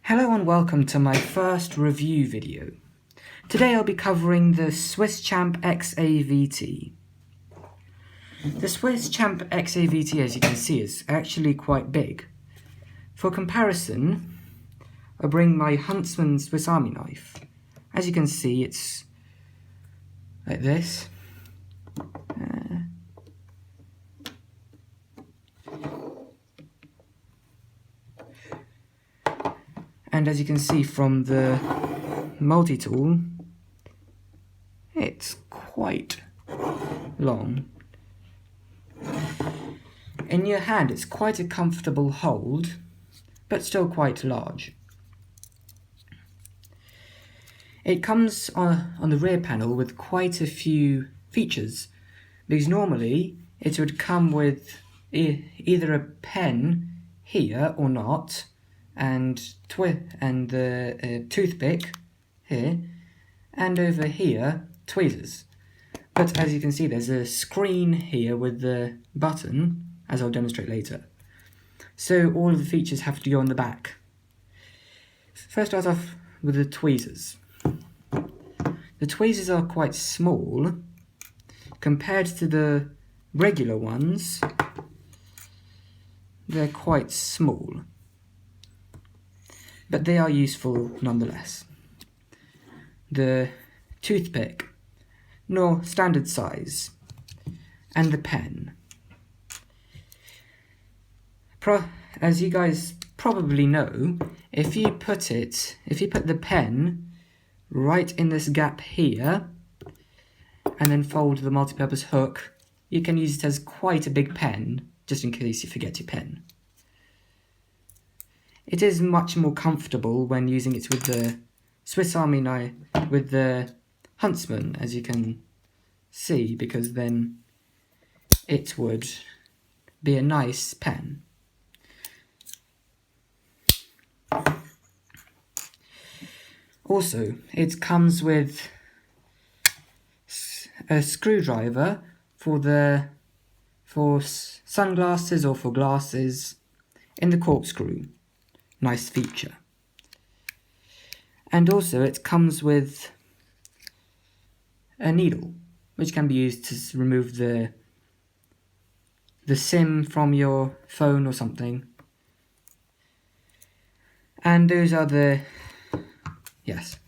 Hello and welcome to my first review video. Today I'll be covering the Swisschamp XAVT. The Swisschamp XAVT, as you can see, is actually quite big. For comparison, I'll bring my Huntsman Swiss Army knife. As you can see, it's like this. And as you can see from the multi-tool, it's quite long. In your hand, it's quite a comfortable hold, but still quite large. It comes on the rear panel with quite a few features, because normally it would come with either a pen here or not, and the toothpick here, and over here tweezers. But as you can see, there's a screen here with the button, as I'll demonstrate later. So all of the features have to go on the back. First, start off with the tweezers. The tweezers are quite small compared to the regular ones. They're quite small, but they are useful nonetheless. The toothpick, standard size, and the pen. As you guys probably know, if you put the pen right in this gap here, and then fold the multi-purpose hook, you can use it as quite a big pen, just in case you forget your pen. It is much more comfortable when using it with the Swiss Army knife, with the Huntsman, as you can see, because then it would be a nice pen. Also, it comes with a screwdriver for sunglasses or for glasses in the corkscrew. Nice feature. And also it comes with a needle, which can be used to remove the SIM from your phone or something. And those are yes.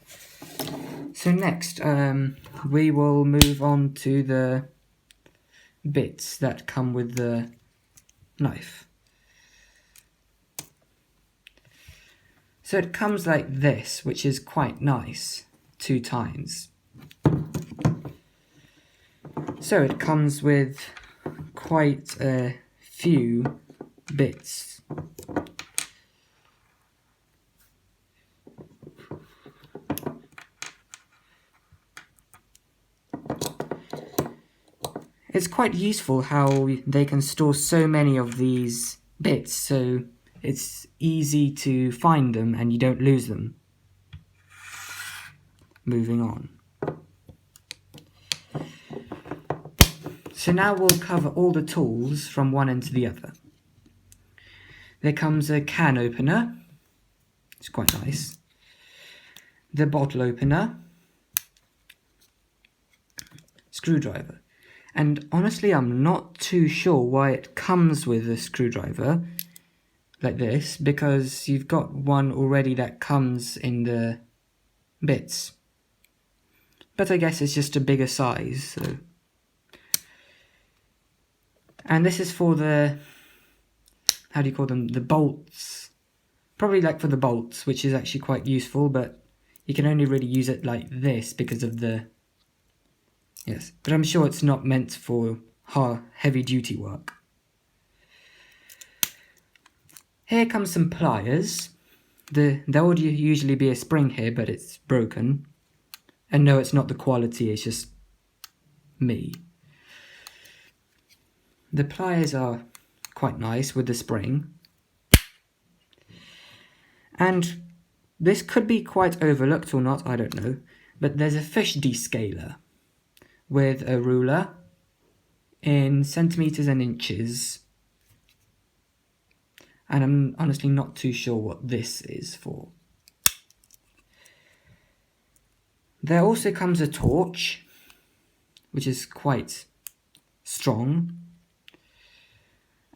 So next, we will move on to the bits that come with the knife. So it comes like this, which is quite nice, 2 times. So it comes with quite a few bits. It's quite useful how they can store so many of these bits, so it's easy to find them and you don't lose them. Moving on. So now we'll cover all the tools from one end to the other. There comes a can opener. It's quite nice. The bottle opener. Screwdriver. And honestly, I'm not too sure why it comes with a screwdriver like this, because you've got one already that comes in the bits. But I guess it's just a bigger size, so. And this is for the, how do you call them, the bolts. Probably like for the bolts, which is actually quite useful, but you can only really use it like this because of the, yes. But I'm sure it's not meant for heavy duty work. Here comes some pliers. There would usually be a spring here, but it's broken. And no, it's not the quality, it's just me. The pliers are quite nice with the spring. And this could be quite overlooked or not, I don't know. But there's a fish descaler with a ruler in centimeters and inches. And I'm honestly not too sure what this is for. There also comes a torch, which is quite strong,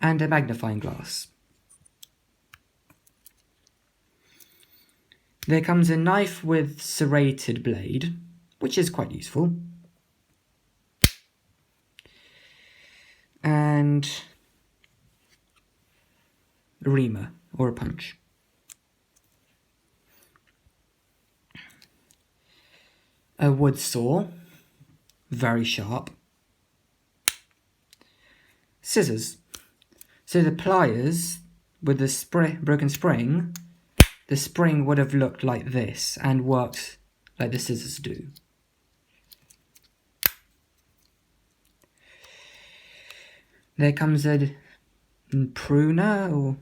and a magnifying glass. There comes a knife with serrated blade, which is quite useful. And a reamer, or a punch. A wood saw, very sharp. Scissors. So the pliers, with the broken spring, the spring would have looked like this and worked like the scissors do. There comes a pruner or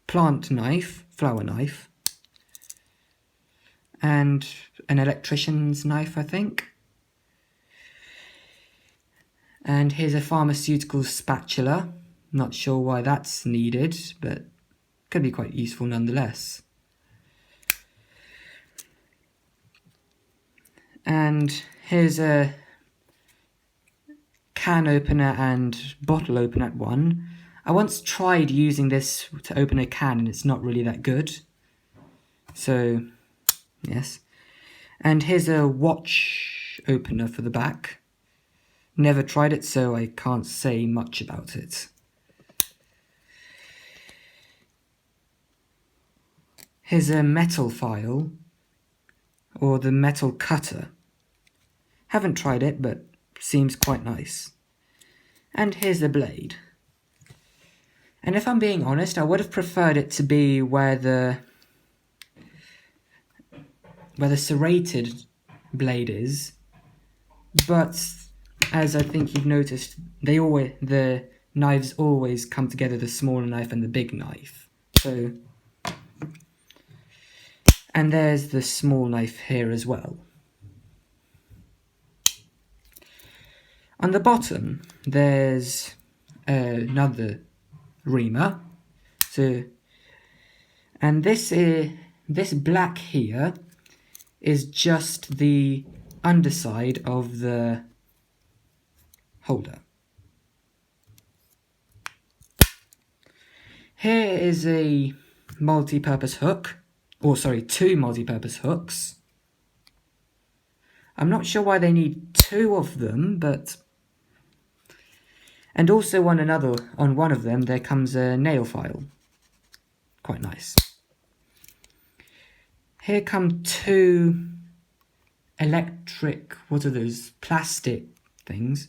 plant knife, flower knife, and an electrician's knife, I think. And here's a pharmaceutical spatula. Not sure why that's needed, but could be quite useful nonetheless. And here's a can opener and bottle opener one. I once tried using this to open a can and it's not really that good. So, yes. And here's a watch opener for the back. Never tried it, so I can't say much about it. Here's a metal file, or the metal cutter. Haven't tried it, but seems quite nice. And here's the blade. And if I'm being honest, I would have preferred it to be where the serrated blade is, but as I think you've noticed, the knives always come together, the smaller knife and the big knife. So, and there's the small knife here as well. On the bottom, there's another reamer. So, and this black here is just the underside of the holder. Here is a multi-purpose hook, or sorry, two multi-purpose hooks. I'm not sure why they need two of them, but... And also on one of them, there comes a nail file. Quite nice. Here come two electric, what are those, plastic things.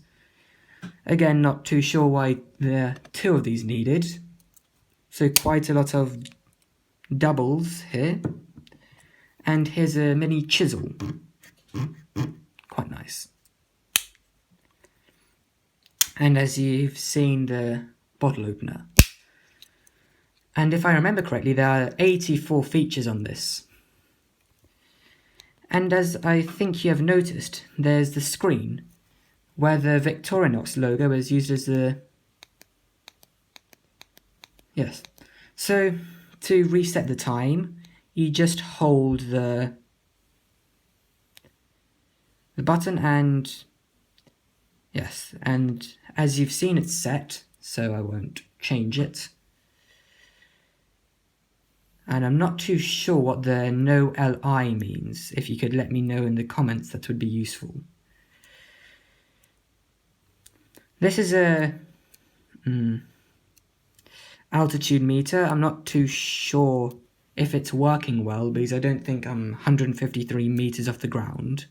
Again, not too sure why there are two of these needed. So quite a lot of doubles here. And here's a mini chisel. Quite nice. And as you've seen, the bottle opener. And if I remember correctly, there are 84 features on this. And as I think you have noticed, there's the screen, where the Victorinox logo is used as the... Yes. So, to reset the time, you just hold the button and... Yes, and as you've seen, it's set, so I won't change it. And I'm not too sure what the no LI means. If you could let me know in the comments, that would be useful. This is a altitude meter. I'm not too sure if it's working well, because I don't think I'm 153 meters off the ground.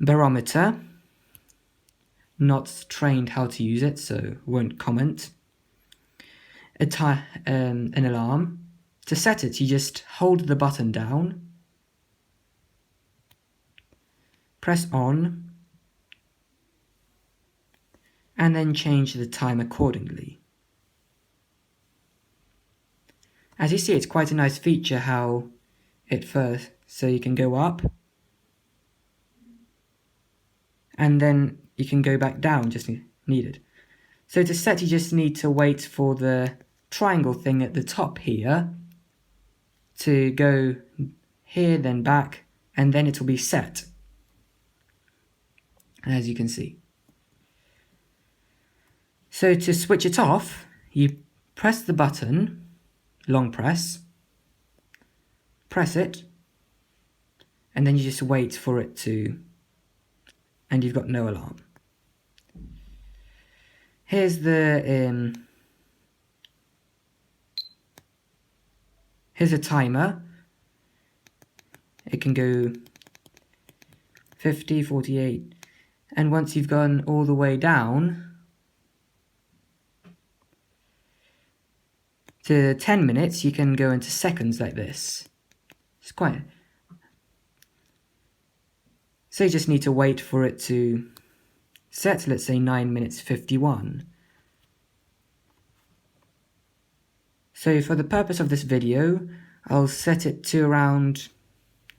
Barometer. Not trained how to use it, so won't comment. An alarm. To set it, you just hold the button down, press on, and then change the time accordingly. As you see, it's quite a nice feature how it first, so you can go up, and then you can go back down, just needed. So to set, you just need to wait for the triangle thing at the top here to go here, then back, and then it will be set, as you can see. So to switch it off, you press the button, long press it, and then you just wait for it to, and you've got no alarm. Here's the here's a timer. It can go 50, 48, and once you've gone all the way down to 10 minutes, you can go into seconds like this. It's quite... So you just need to wait for it to set, let's say 9 minutes 51. So for the purpose of this video, I'll set it to around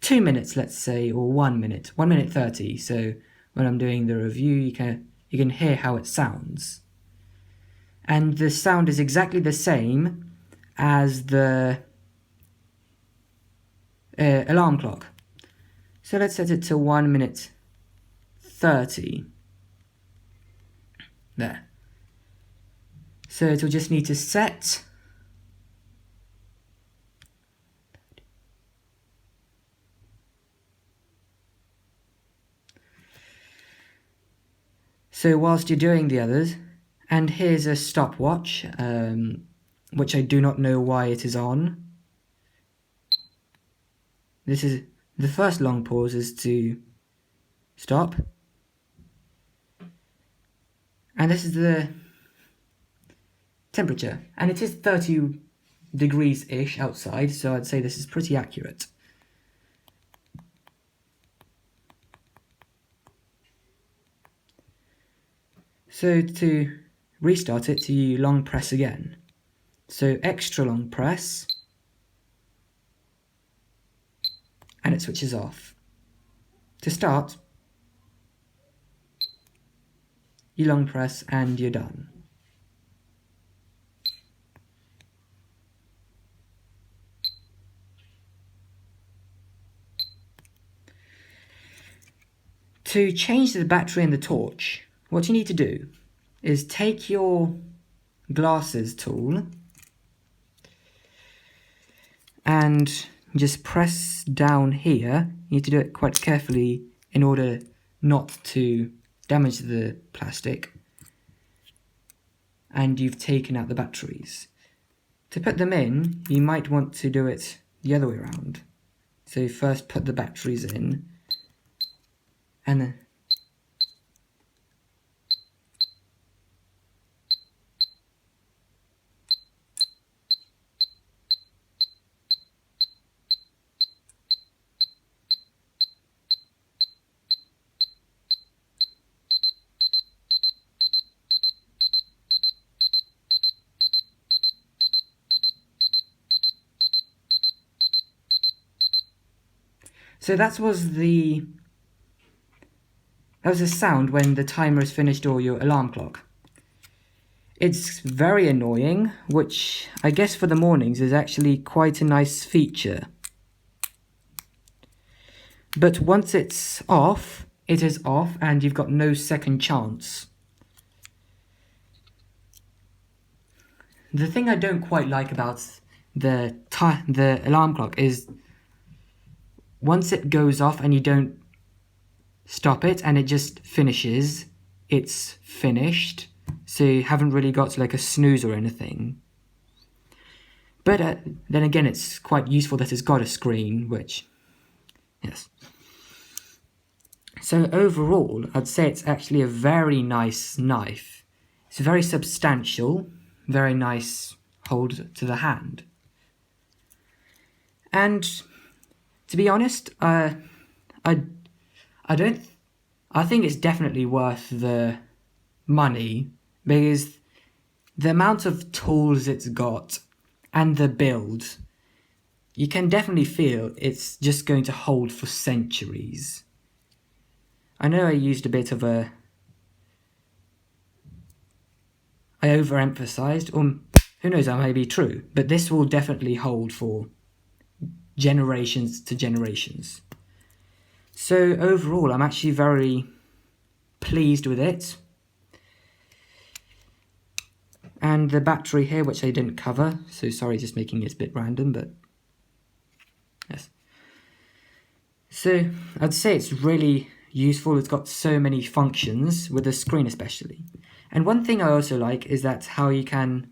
2 minutes, let's say, or 1 minute, 1 minute 30. So when I'm doing the review, you can hear how it sounds. And the sound is exactly the same as the alarm clock. So let's set it to 1 minute 30. There. So it'll just need to set. So whilst you're doing the others, and here's a stopwatch, which I do not know why it is on. This is the first long pause is to stop. And this is the temperature. And it is 30 degrees-ish outside, so I'd say this is pretty accurate. So to restart it, you long press again. So extra long press, and it switches off. To start, you long press and you're done. To change the battery in the torch, what you need to do is take your glasses tool and just press down here. You need to do it quite carefully in order not to damage the plastic. And you've taken out the batteries. To put them in, you might want to do it the other way around. So first put the batteries in, and then so that was the sound when the timer is finished or your alarm clock. It's very annoying, which I guess for the mornings is actually quite a nice feature. But once it's off, it is off and you've got no second chance. The thing I don't quite like about the alarm clock is once it goes off and you don't stop it and it just finishes, it's finished. So you haven't really got like a snooze or anything. But then again, it's quite useful that it's got a screen, which, yes. So overall, I'd say it's actually a very nice knife. It's very substantial, very nice hold to the hand. And to be honest, I think it's definitely worth the money, because the amount of tools it's got and the build, you can definitely feel it's just going to hold for centuries. I know I used a bit of I overemphasized, or who knows, that may be true, but this will definitely hold for generations to generations. So overall, I'm actually very pleased with it. And the battery here, which I didn't cover, so sorry, just making it a bit random, but yes. So I'd say it's really useful. It's got so many functions, with the screen especially. And one thing I also like is that how you can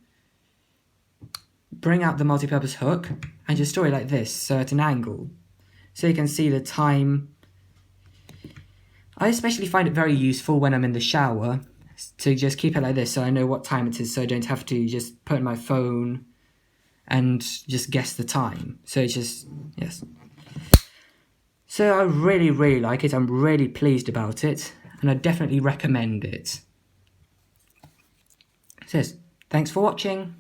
bring out the multi-purpose hook and just store it like this, so at an angle. So you can see the time. I especially find it very useful when I'm in the shower to just keep it like this so I know what time it is, so I don't have to just put in my phone and just guess the time. So it's just, yes. So I really, really like it. I'm really pleased about it, and I definitely recommend it. So, thanks for watching.